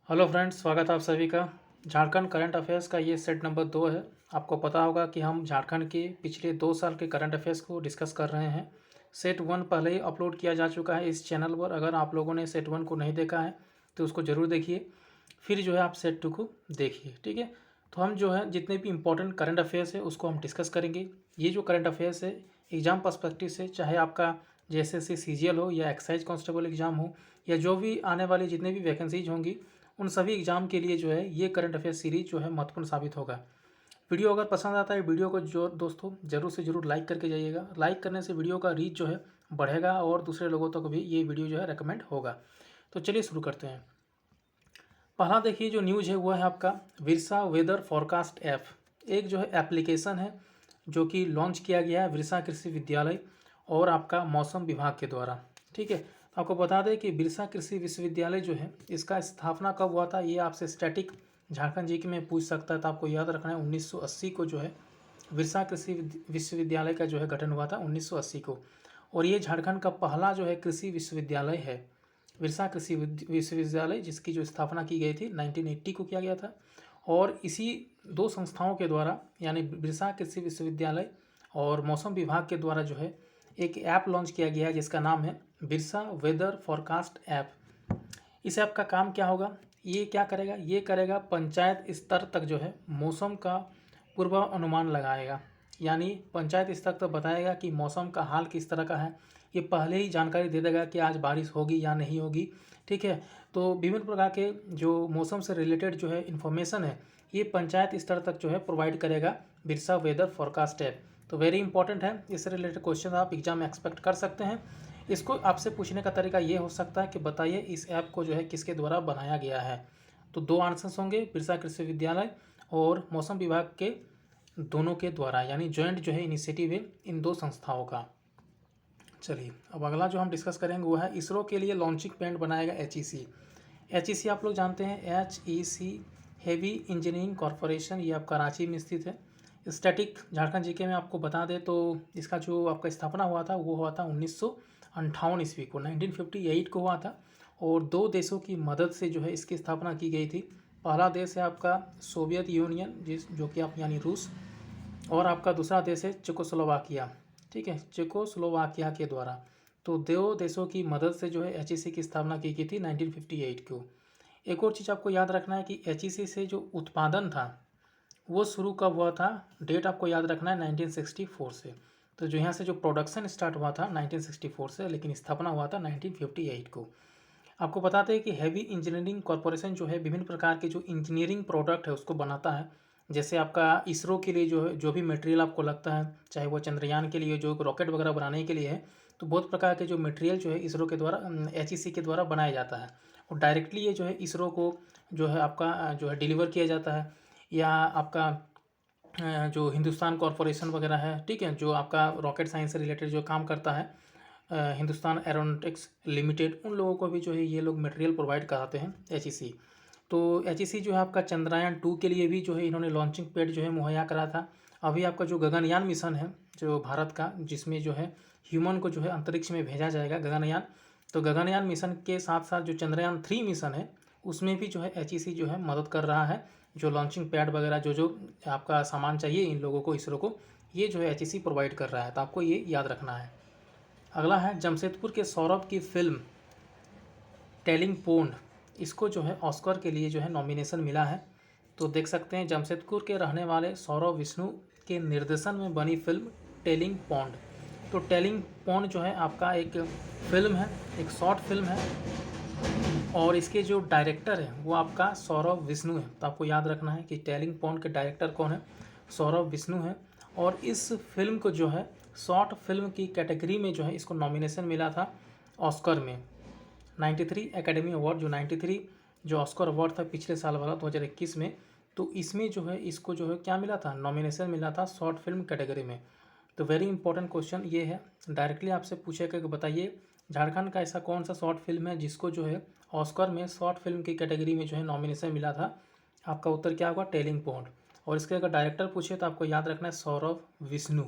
Hello friends, स्वागत है आप सभी का। झारखंड करंट अफेयर्स का ये सेट नंबर 2 है। आपको पता होगा कि हम झारखंड के पिछले 2 साल के करंट अफेयर्स को डिस्कस कर रहे हैं। सेट 1 पहले ही अपलोड किया जा चुका है इस चैनल पर। अगर आप लोगों ने सेट 1 को नहीं देखा है तो उसको ज़रूर देखिए, फिर जो है आप सेट 2 को देखिए, ठीक है। तो हम जो है जितने भी इंपॉर्टेंट करंट अफेयर्स है उसको हम डिस्कस करेंगे। ये जो करंट अफेयर्स है एग्ज़ाम पर्सपेक्टिव से, चाहे आपका JSSC CGL हो या एक्साइज कांस्टेबल एग्ज़ाम हो या जो भी आने वाली जितने भी वैकेंसीज होंगी, उन सभी एग्ज़ाम के लिए जो है ये करंट अफेयर सीरीज जो है महत्वपूर्ण साबित होगा। वीडियो अगर पसंद आता है वीडियो को जो दोस्तों ज़रूर से ज़रूर लाइक करके जाइएगा। लाइक करने से वीडियो का रीच जो है बढ़ेगा और दूसरे लोगों तक भी ये वीडियो जो है रेकमेंड होगा। तो चलिए शुरू करते हैं। पहला देखिए जो न्यूज़ है वो है आपका विरसा वेदर फॉरकास्ट ऐप। एक जो है एप्लीकेशन है जो कि लॉन्च किया गया है बिरसा कृषि विद्यालय और आपका मौसम विभाग के द्वारा, ठीक है। तो आपको बता दें कि बिरसा कृषि विश्वविद्यालय जो है इसका स्थापना कब हुआ था, ये आपसे स्टैटिक झारखंड जी के में पूछ सकता है। तो आपको याद रखना है 1980 को जो है बिरसा कृषि विश्वविद्यालय का जो है गठन हुआ था 1980 को। और ये झारखंड का पहला जो है कृषि विश्वविद्यालय है, बिरसा कृषि विश्वविद्यालय, जिसकी जो स्थापना की गई थी 1980 को किया गया था। और इसी दो संस्थाओं के द्वारा यानी बिरसा कृषि विश्वविद्यालय और मौसम विभाग के द्वारा जो है एक ऐप लॉन्च किया गया है जिसका नाम है बिरसा वेदर फॉरकास्ट ऐप। इस ऐप का काम क्या होगा, ये क्या करेगा, ये करेगा पंचायत स्तर तक जो है मौसम का पूर्वानुमान लगाएगा। यानी पंचायत स्तर तक बताएगा कि मौसम का हाल किस तरह का है। ये पहले ही जानकारी दे देगा कि आज बारिश होगी या नहीं होगी, ठीक है। तो विभिन्न प्रकार के जो मौसम से रिलेटेड जो है इन्फॉर्मेशन है ये पंचायत स्तर तक जो है प्रोवाइड करेगा बिरसा वेदर फॉरकास्ट ऐप। तो वेरी इंपॉर्टेंट है, इससे रिलेटेड क्वेश्चन आप एग्जाम में एक्सपेक्ट कर सकते हैं। इसको आपसे पूछने का तरीका ये हो सकता है कि बताइए इस ऐप को जो है किसके द्वारा बनाया गया है। तो दो आंसर्स होंगे, बिरसा कृषि विद्यालय और मौसम विभाग के दोनों के द्वारा, यानी जॉइंट जो है इनिशिएटिव है इन दो संस्थाओं का। चलिए अब अगला जो हम डिस्कस करेंगे वो है इसरो के लिए लॉन्चिंग पैड बनाएगा HEC। HEC आप लोग जानते हैं, HEC हेवी इंजीनियरिंग कॉरपोरेशन, ये आपका रांची में स्थित है। स्टैटिक झारखंड जीके में आपको बता दें तो इसका जो आपका स्थापना हुआ था वो हुआ था 1958 ईस्वी को, 1958 को हुआ था। और दो देशों की मदद से जो है इसकी स्थापना की गई थी। पहला देश है आपका सोवियत यूनियन, जो कि आप यानी रूस, और आपका दूसरा देश है चेकोस्लोवाकिया, ठीक है, चेकोस्लोवाकिया के द्वारा। तो दो देशों की मदद से जो है HEC की स्थापना की गई थी 1958 को। एक और चीज़ आपको याद रखना है कि HEC से जो उत्पादन था वो शुरू कब हुआ था, डेट आपको याद रखना है 1964 से। तो जो यहाँ से जो प्रोडक्शन स्टार्ट हुआ था 1964 से, लेकिन स्थापना हुआ था 1958 को। आपको बताते हैं कि हैवी इंजीनियरिंग कॉरपोरेशन जो है विभिन्न प्रकार के जो इंजीनियरिंग प्रोडक्ट है उसको बनाता है। जैसे आपका इसरो के लिए जो है जो भी मटेरियल आपको लगता है, चाहे वो चंद्रयान के लिए जो रॉकेट वगैरह बनाने के लिए है, तो बहुत प्रकार के जो मटेरियल जो है इसरो के द्वारा HEC के द्वारा बनाया जाता है। और डायरेक्टली ये जो है इसरो को जो है आपका जो है डिलीवर किया जाता है। या आपका जो हिंदुस्तान कॉरपोरेशन वगैरह है, ठीक है, जो आपका रॉकेट साइंस से रिलेटेड जो काम करता है, हिंदुस्तान एरोनॉटिक्स लिमिटेड, उन लोगों को भी जो है ये लोग मटेरियल प्रोवाइड कराते हैं HEC। तो HEC जो है आपका चंद्रयान 2 के लिए भी जो है इन्होंने लॉन्चिंग पैड जो है मुहैया करा था। अभी आपका जो गगनयान मिशन है जो भारत का, जिसमें जो है ह्यूमन को जो है अंतरिक्ष में भेजा जाएगा गगनयान, तो गगनयान मिशन के साथ साथ जो चंद्रयान 3 मिशन है उसमें भी जो है HEC जो है मदद कर रहा है। जो लॉन्चिंग पैड वगैरह जो जो आपका सामान चाहिए इन लोगों को, इसरो को, ये जो है HEC प्रोवाइड कर रहा है। तो आपको ये याद रखना है। अगला है जमशेदपुर के सौरभ की फिल्म टेलिंग पोंड, इसको जो है ऑस्कर के लिए जो है नॉमिनेशन मिला है। तो देख सकते हैं जमशेदपुर के रहने वाले सौरभ विष्णु के निर्देशन में बनी फिल्म टेलिंग पॉन्ड। तो टेलिंग पॉन्ड जो है आपका एक फिल्म है, एक शॉर्ट फिल्म है, और इसके जो डायरेक्टर है वो आपका सौरभ विष्णु है। तो आपको याद रखना है कि टेलिंग पॉन्ड के डायरेक्टर कौन है, सौरभ विष्णु है। और इस फिल्म को जो है शॉर्ट फिल्म की कैटेगरी में जो है इसको नॉमिनेशन मिला था ऑस्कर में, 93 एकेडमी अवार्ड, जो 93 जो ऑस्कर अवार्ड था पिछले साल वाला 2021 में। तो इसमें जो है इसको जो है क्या मिला था, नॉमिनेशन मिला था शॉर्ट फिल्म कैटेगरी में। तो वेरी इंपॉर्टेंट क्वेश्चन ये है, डायरेक्टली आपसे पूछेगा कि बताइए झारखंड का ऐसा कौन सा शॉर्ट फिल्म है जिसको जो है ऑस्कर में शॉर्ट फिल्म की कैटेगरी में जो है नॉमिनेशन मिला था। आपका उत्तर क्या होगा, टेलिंग पॉन्ड। और इसके अगर डायरेक्टर पूछे तो आपको याद रखना है सौरभ विष्णु,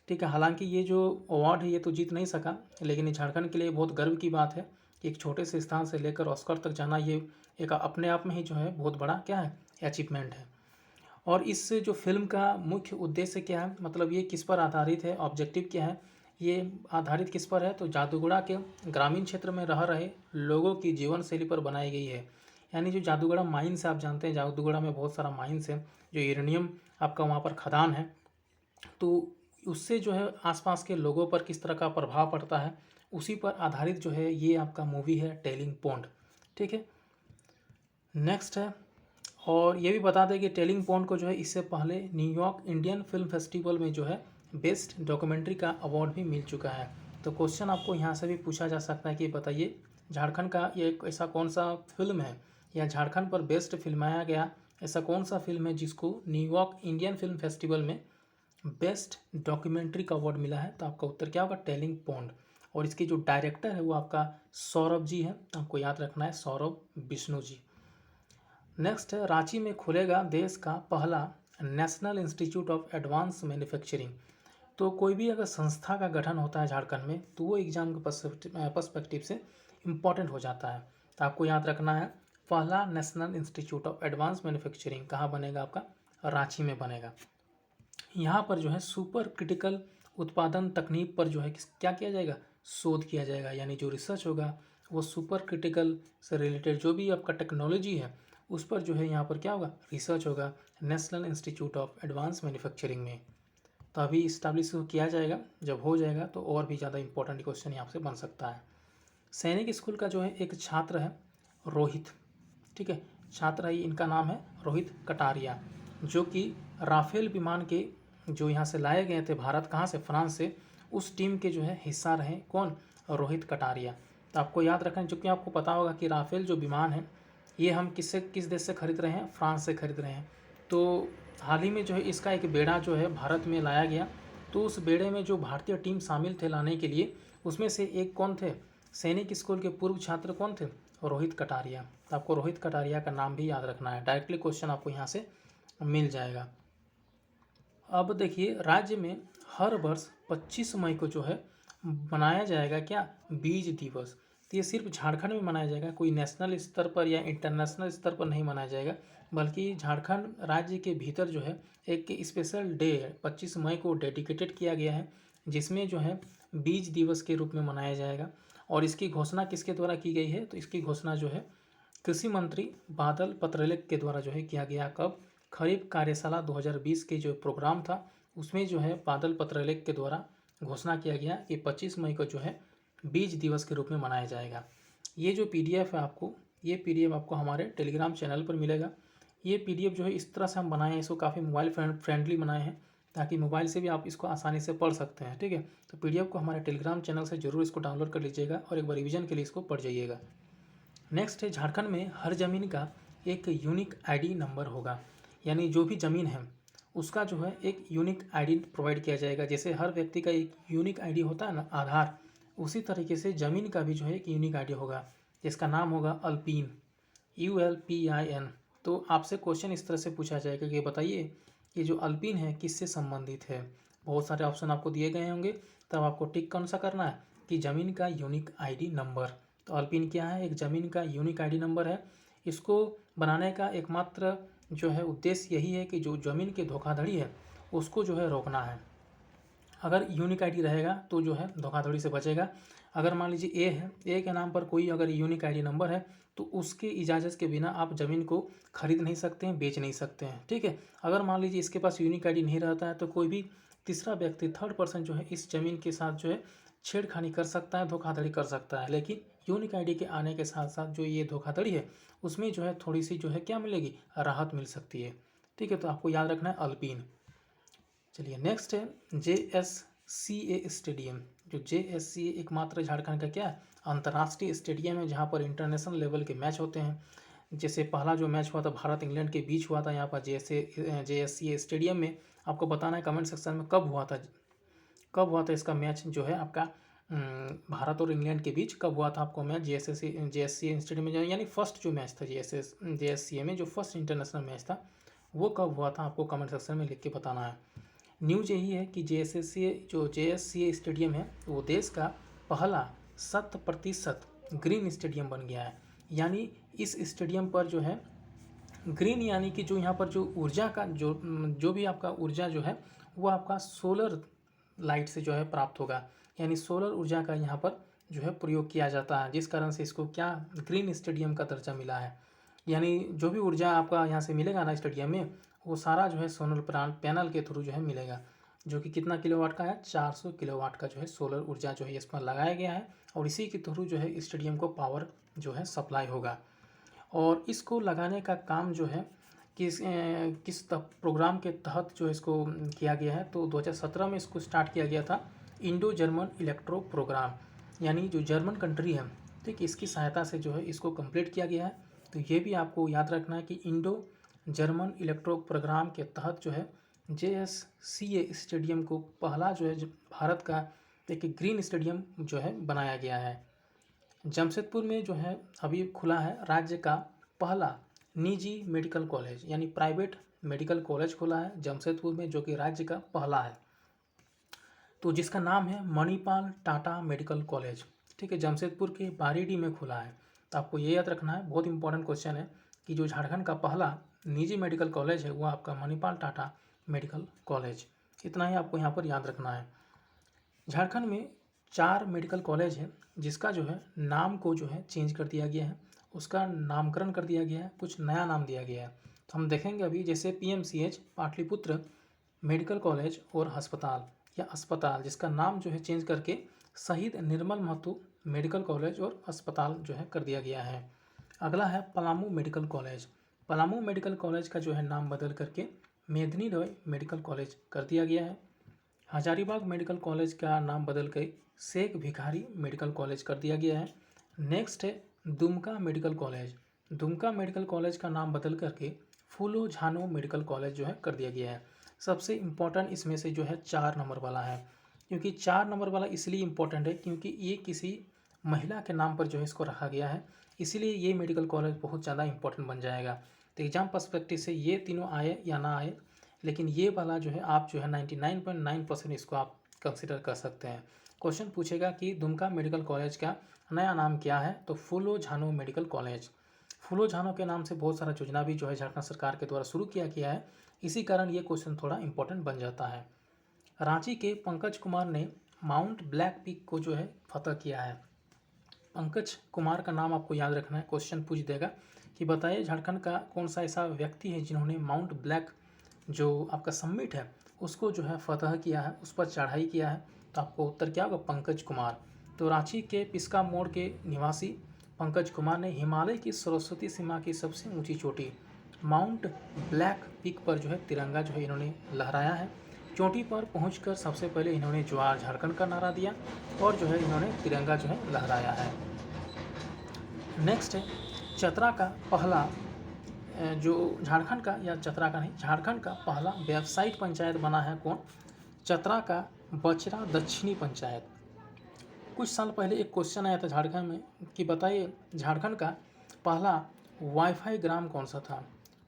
ठीक है। हालांकि ये जो अवार्ड है ये तो जीत नहीं सका, लेकिन ये झारखंड के लिए बहुत गर्व की बात है कि एक छोटे से स्थान से लेकर ऑस्कर तक जाना ये एक अपने आप में ही जो है बहुत बड़ा क्या है, अचीवमेंट है। और इस जो फिल्म का मुख्य उद्देश्य क्या है, मतलब ये किस पर आधारित है, ऑब्जेक्टिव क्या है, ये आधारित किस पर है, तो जादूगोड़ा के ग्रामीण क्षेत्र में रह रहे लोगों की जीवन शैली पर बनाई गई है। यानी जो जादूगोड़ा माइंस है, आप जानते हैं जादूगोड़ा में बहुत सारा माइंस है, जो यूरेनियम आपका वहाँ पर खदान है, तो उससे जो है आसपास के लोगों पर किस तरह का प्रभाव पड़ता है, उसी पर आधारित जो है ये आपका मूवी है टेलिंग पॉन्ड। ठीक है, नेक्स्ट है, और ये भी बता दें कि टेलिंग पॉन्ड को जो है इससे पहले न्यूयॉर्क इंडियन फिल्म फेस्टिवल में जो है बेस्ट डॉक्यूमेंट्री का अवार्ड भी मिल चुका है। तो क्वेश्चन आपको यहाँ से भी पूछा जा सकता है कि बताइए झारखंड का ये एक ऐसा कौन सा फिल्म है, या झारखंड पर बेस्ट फिल्माया गया ऐसा कौन सा फिल्म है जिसको न्यूयॉर्क इंडियन फिल्म फेस्टिवल में बेस्ट डॉक्यूमेंट्री का अवार्ड मिला है। तो आपका उत्तर क्या होगा, टेलिंग पॉन्ड। और इसके जो डायरेक्टर है वो आपका सौरभ जी है, आपको याद रखना है सौरभ विष्णु जी। नेक्स्ट है, रांची में खुलेगा देश का पहला national institute of advance manufacturing. तो कोई भी अगर संस्था का गठन होता है झारखंड में तो वो एग्जाम के पर्सपेक्टिव से इम्पॉर्टेंट हो जाता है। तो आपको याद रखना है पहला national institute of advance manufacturing कहाँ बनेगा, आपका रांची में बनेगा। यहाँ पर जो है सुपर क्रिटिकल उत्पादन तकनीक पर जो है क्या किया जाएगा, शोध किया जाएगा। यानी जो रिसर्च होगा वो सुपर क्रिटिकल से रिलेटेड जो भी आपका टेक्नोलॉजी है उस पर जो है यहाँ पर क्या होगा, रिसर्च होगा national institute of advance manufacturing में। तो अभी इस्टेब्लिश किया जाएगा, जब हो जाएगा तो और भी ज़्यादा इंपॉर्टेंट क्वेश्चन यहाँ से बन सकता है। सैनिक स्कूल का जो है एक छात्र है रोहित, ठीक है, छात्र है, इनका नाम है रोहित कटारिया, जो कि राफेल विमान के जो यहाँ से लाए गए थे भारत, कहाँ से, फ्रांस से, उस टीम के जो है हिस्सा रहे कौन, रोहित कटारिया। तो आपको याद रखना, चूँकि आपको पता होगा कि राफेल जो विमान है ये हम किस देश से खरीद रहे हैं, फ्रांस से खरीद रहे हैं। तो हाल ही में जो है इसका एक बेड़ा जो है भारत में लाया गया, तो उस बेड़े में जो भारतीय टीम शामिल थे लाने के लिए, उसमें से एक कौन थे, सैनिक स्कूल के पूर्व छात्र कौन थे, रोहित कटारिया। तो आपको रोहित कटारिया का नाम भी याद रखना है, डायरेक्टली क्वेश्चन आपको यहाँ से मिल जाएगा। अब देखिए, राज्य में हर वर्ष 25 मई को जो है मनाया जाएगा क्या, बीज दिवस। तो ये सिर्फ झारखंड में मनाया जाएगा, कोई नेशनल स्तर पर या इंटरनेशनल स्तर पर नहीं मनाया जाएगा, बल्कि झारखंड राज्य के भीतर जो है एक स्पेशल डे है 25 मई को डेडिकेटेड किया गया है, जिसमें जो है बीज दिवस के रूप में मनाया जाएगा। और इसकी घोषणा किसके द्वारा की गई है, तो इसकी घोषणा जो है कृषि मंत्री बादल पत्रलेख के द्वारा जो है किया गया। कब, खरीफ कार्यशाला 2020 के जो प्रोग्राम था उसमें जो है बादल पत्रलेख के द्वारा घोषणा किया गया कि 25 मई को जो है बीज दिवस के रूप में मनाया जाएगा। ये जो पीडीएफ है आपको, ये पीडीएफ आपको हमारे टेलीग्राम चैनल पर मिलेगा। ये पीडीएफ जो है इस तरह से हम बनाए हैं, इसको काफ़ी मोबाइल फ्रेंडली बनाए हैं ताकि मोबाइल से भी आप इसको आसानी से पढ़ सकते हैं। ठीक है, तो पीडीएफ को हमारे टेलीग्राम चैनल से जरूर इसको डाउनलोड कर लीजिएगा और एक बार रिवीजन के लिए इसको पढ़ जाइएगा। नेक्स्ट है, झारखंड में हर ज़मीन का एक यूनिक आईडी नंबर होगा। यानी जो भी ज़मीन है उसका जो है एक यूनिक आईडी प्रोवाइड किया जाएगा। जैसे हर व्यक्ति का एक यूनिक आईडी होता है ना, आधार, उसी तरीके से ज़मीन का भी जो है एक यूनिक आईडी होगा जिसका नाम होगा अल्पिन, ULPIN। तो आपसे क्वेश्चन इस तरह से पूछा जाएगा कि बताइए ये जो अल्पिन है किससे संबंधित है। बहुत सारे ऑप्शन आपको दिए गए होंगे, तब आपको टिक कौन सा करना है कि ज़मीन का यूनिक आईडी नंबर। तो अल्पिन क्या है, एक ज़मीन का यूनिक आईडी नंबर है। इसको बनाने का एकमात्र जो है उद्देश्य यही है कि जो ज़मीन की धोखाधड़ी है उसको जो है रोकना है। अगर यूनिक आईडी रहेगा तो जो है धोखाधड़ी से बचेगा। अगर मान लीजिए ए है, ए के नाम पर कोई अगर यूनिक आईडी नंबर है तो उसके इजाज़त के बिना आप ज़मीन को खरीद नहीं सकते हैं, बेच नहीं सकते हैं। ठीक है, अगर मान लीजिए इसके पास यूनिक आईडी नहीं रहता है तो कोई भी तीसरा व्यक्ति, थर्ड पर्सन जो है इस ज़मीन के साथ जो है छेड़खानी कर सकता है, धोखाधड़ी कर सकता है। लेकिन यूनिक आईडी के आने के साथ साथ जो ये धोखाधड़ी है उसमें जो है थोड़ी सी जो है क्या मिलेगी, राहत मिल सकती है। ठीक है, तो आपको याद रखना है अल्पिन। चलिए नेक्स्ट है, JSCA स्टेडियम। जो JSCA एकमात्र झारखंड का क्या है, अंतर्राष्ट्रीय स्टेडियम है जहाँ पर इंटरनेशनल लेवल के मैच होते हैं। जैसे पहला जो मैच हुआ था भारत इंग्लैंड के बीच हुआ था यहाँ पर JSCA स्टेडियम में। आपको बताना है कमेंट सेक्शन में कब हुआ था, कब हुआ था इसका मैच जो है आपका भारत और इंग्लैंड के बीच कब हुआ था आपको मैच JSCA स्टेडियम में। यानी फर्स्ट जो मैच था JSCA में, जो फर्स्ट इंटरनेशनल मैच था वो कब हुआ था, आपको कमेंट सेक्शन में लिख के बताना है। न्यूज यही है कि JSCA स्टेडियम है वो देश का पहला 100% ग्रीन स्टेडियम बन गया है। यानी इस स्टेडियम पर जो है ग्रीन, यानी कि जो यहाँ पर जो ऊर्जा का जो भी आपका ऊर्जा जो है वो आपका सोलर लाइट से जो है प्राप्त होगा। यानी सोलर ऊर्जा का यहाँ पर जो है प्रयोग किया जाता है, जिस कारण से इसको क्या ग्रीन स्टेडियम का दर्जा मिला है। यानी जो भी ऊर्जा आपका यहाँ से मिलेगा ना स्टेडियम में, वो सारा जो है सोलर पैनल के थ्रू जो है मिलेगा, जो कि कितना किलोवाट का है, 400 किलोवाट का जो है सोलर ऊर्जा जो है इस पर लगाया गया है। और इसी के थ्रू जो है स्टेडियम को पावर जो है सप्लाई होगा। और इसको लगाने का काम जो है किस प्रोग्राम के तहत जो इसको किया गया है, तो 2017 में इसको स्टार्ट किया गया था, इंडो जर्मन इलेक्ट्रो प्रोग्राम। यानी जो जर्मन कंट्री है, ठीक, इसकी सहायता से जो है इसको कंप्लीट किया गया है। तो ये भी आपको याद रखना है कि इंडो जर्मन इलेक्ट्रो प्रोग्राम के तहत जो है JSCA स्टेडियम को पहला जो है भारत का एक ग्रीन स्टेडियम जो है बनाया गया है। जमशेदपुर में जो है अभी खुला है राज्य का पहला निजी मेडिकल कॉलेज, यानी प्राइवेट मेडिकल कॉलेज खुला है जमशेदपुर में, जो कि राज्य का पहला है, तो जिसका नाम है मणिपाल टाटा मेडिकल कॉलेज। ठीक है, जमशेदपुर के बारीडी में खुला है। तो आपको ये याद रखना है, बहुत इंपॉर्टेंट क्वेश्चन है, कि जो झारखंड का पहला निजी मेडिकल कॉलेज है वो आपका मणिपाल टाटा मेडिकल कॉलेज। इतना ही आपको यहाँ पर याद रखना है। झारखंड में 4 मेडिकल कॉलेज है, जिसका जो है नाम को जो है चेंज कर दिया गया है, उसका नामकरण कर दिया गया है, कुछ नया नाम दिया गया है। तो हम देखेंगे अभी, जैसे PMCH पाटलिपुत्र मेडिकल कॉलेज और अस्पताल, या अस्पताल, जिसका नाम जो है चेंज करके शहीद निर्मल महतो मेडिकल कॉलेज और अस्पताल जो है कर दिया गया है। अगला है Palamu medical college. Palamu medical college का जो है नाम बदल करके मेदिनी रॉय मेडिकल कॉलेज कर दिया गया है। हजारीबाग मेडिकल कॉलेज का नाम बदल के शेख भिखारी मेडिकल कॉलेज कर दिया गया है। नेक्स्ट है Dumka medical college. Dumka medical college का नाम बदल करके फूलो झानो मेडिकल कॉलेज जो है कर दिया गया है। सबसे इम्पोर्टेंट इसमें से जो है 4 नंबर वाला है, क्योंकि 4 नंबर वाला इसलिए इम्पोर्टेंट है क्योंकि ये किसी महिला के नाम पर जो है इसको रखा गया है, इसीलिए ये मेडिकल कॉलेज बहुत ज़्यादा इंपॉर्टेंट बन जाएगा। तो एग्जाम पर्सपेक्टिव से ये तीनों आए या ना आए, लेकिन ये वाला जो है आप जो है 99.9% इसको आप कंसिडर कर सकते हैं। क्वेश्चन पूछेगा कि दुमका मेडिकल कॉलेज का नया नाम क्या है, तो फूलो झानो मेडिकल कॉलेज। फूलो झानो के नाम से बहुत सारा योजना भी जो है झारखंड सरकार के द्वारा शुरू किया गया है, इसी कारण ये क्वेश्चन थोड़ा इंपॉर्टेंट बन जाता है। रांची के पंकज कुमार ने माउंट ब्लैक पीक को जो है फतह किया है। पंकज कुमार का नाम आपको याद रखना है, क्वेश्चन पूछ देगा कि बताइए झारखंड का कौन सा ऐसा व्यक्ति है जिन्होंने माउंट ब्लैक जो आपका समिट है उसको जो है फतह किया है, उस पर चढ़ाई किया है। तो आपको उत्तर क्या होगा, पंकज कुमार। तो रांची के पिस्का मोड़ के निवासी पंकज कुमार ने हिमालय की सरस्वती सीमा की सबसे ऊंची चोटी माउंट ब्लैक पीक पर जो है तिरंगा जो है इन्होंने लहराया है। चोटी पर पहुंचकर सबसे पहले इन्होंने ज्वार झारखंड का नारा दिया और जो है इन्होंने तिरंगा जो है लहराया है। नेक्स्ट है चतरा का पहला जो झारखंड का, या चतरा का नहीं, झारखंड का पहला वेबसाइट पंचायत बना है कौन, चतरा का बचरा दक्षिणी पंचायत। कुछ साल पहले एक क्वेश्चन आया था झारखंड में कि बताइए झारखंड का पहला वाईफाई ग्राम कौन सा था।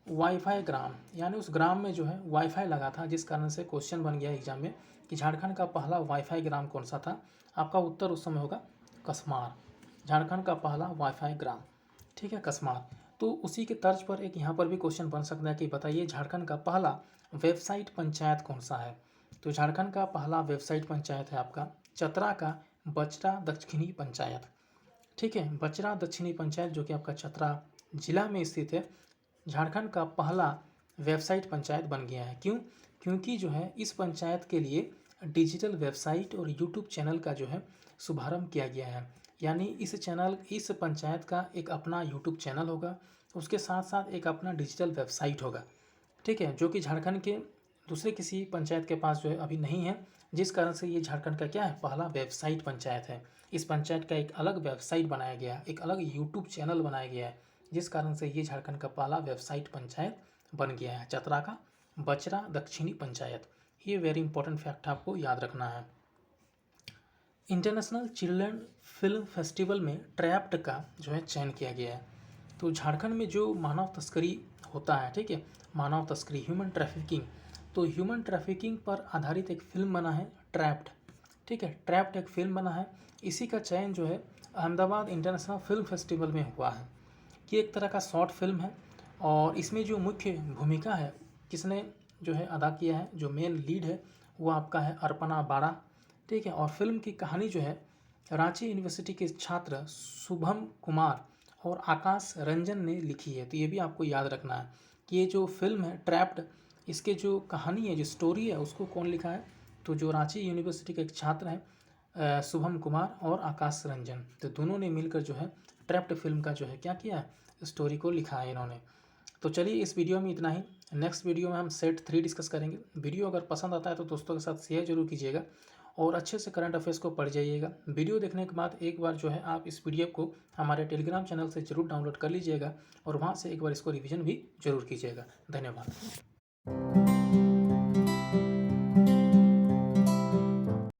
वाईफाई ग्राम यानी उस ग्राम में जो है वाईफाई लगा था, जिस कारण से क्वेश्चन बन गया एग्जाम में कि झारखंड का पहला वाईफाई ग्राम कौन सा था। आपका उत्तर उस समय होगा कसमार, झारखंड का पहला वाईफाई ग्राम। ठीक है, कसमार। तो उसी के तर्ज पर एक यहाँ पर भी क्वेश्चन बन सकता है कि बताइए झारखंड का पहला वेबसाइट पंचायत कौन सा है। तो झारखंड का पहला वेबसाइट पंचायत है आपका चतरा का बचरा दक्षिणी पंचायत। ठीक है, बचरा दक्षिणी पंचायत जो कि आपका चतरा जिला में स्थित है, झारखंड का पहला वेबसाइट पंचायत बन गया है। क्यों? क्योंकि जो है इस पंचायत के लिए डिजिटल वेबसाइट और यूट्यूब चैनल का जो है शुभारंभ किया गया है। यानी इस पंचायत का एक अपना यूट्यूब चैनल होगा, उसके साथ साथ एक अपना डिजिटल वेबसाइट होगा। ठीक है, जो कि झारखंड के दूसरे किसी पंचायत के पास जो है अभी नहीं है, जिस कारण से ये झारखंड का क्या है, पहला वेबसाइट पंचायत है। इस पंचायत का एक अलग वेबसाइट बनाया गया, एक अलग यूट्यूब चैनल बनाया गया है, जिस कारण से ये झारखंड का पहला वेबसाइट पंचायत बन गया है, चतरा का बचरा दक्षिणी पंचायत। ये वेरी इंपॉर्टेंट फैक्ट आपको याद रखना है। इंटरनेशनल चिल्ड्रन फिल्म फेस्टिवल में ट्रैप्ड का जो है चयन किया गया है। तो झारखंड में जो मानव तस्करी होता है, ठीक है, मानव तस्करी, ह्यूमन ट्रैफिकिंग, तो ह्यूमन ट्रैफिकिंग पर आधारित एक फिल्म बना है ट्रैप्ड। ठीक है, ट्रैप्ड एक फिल्म बना है, इसी का चयन जो है अहमदाबाद इंटरनेशनल फिल्म फेस्टिवल में हुआ है। कि एक तरह का शॉर्ट फिल्म है और इसमें जो मुख्य भूमिका है किसने जो है अदा किया है, जो मेन लीड है वो आपका है अर्पणा बाड़ा। ठीक है, और फिल्म की कहानी जो है रांची यूनिवर्सिटी के छात्र शुभम कुमार और आकाश रंजन ने लिखी है। तो ये भी आपको याद रखना है कि ये जो फिल्म है ट्रैप्ड, इसके जो कहानी है, जो स्टोरी है, उसको कौन लिखा है, तो जो रांची यूनिवर्सिटी के एक छात्र हैं शुभम कुमार और आकाश रंजन, तो दोनों ने मिलकर जो है ट्रैप्ड फिल्म का जो है क्या किया है, स्टोरी को लिखा है इन्होंने। तो चलिए इस वीडियो में इतना ही। नेक्स्ट वीडियो में हम सेट 3 डिस्कस करेंगे। वीडियो अगर पसंद आता है तो दोस्तों के साथ शेयर जरूर कीजिएगा और अच्छे से करंट अफेयर्स को पढ़ जाइएगा। वीडियो देखने के बाद एक बार जो है आप इस पीडीएफ को हमारे टेलीग्राम चैनल से जरूर डाउनलोड कर लीजिएगा और वहाँ से एक बार इसको रिवीजन भी जरूर कीजिएगा। धन्यवाद।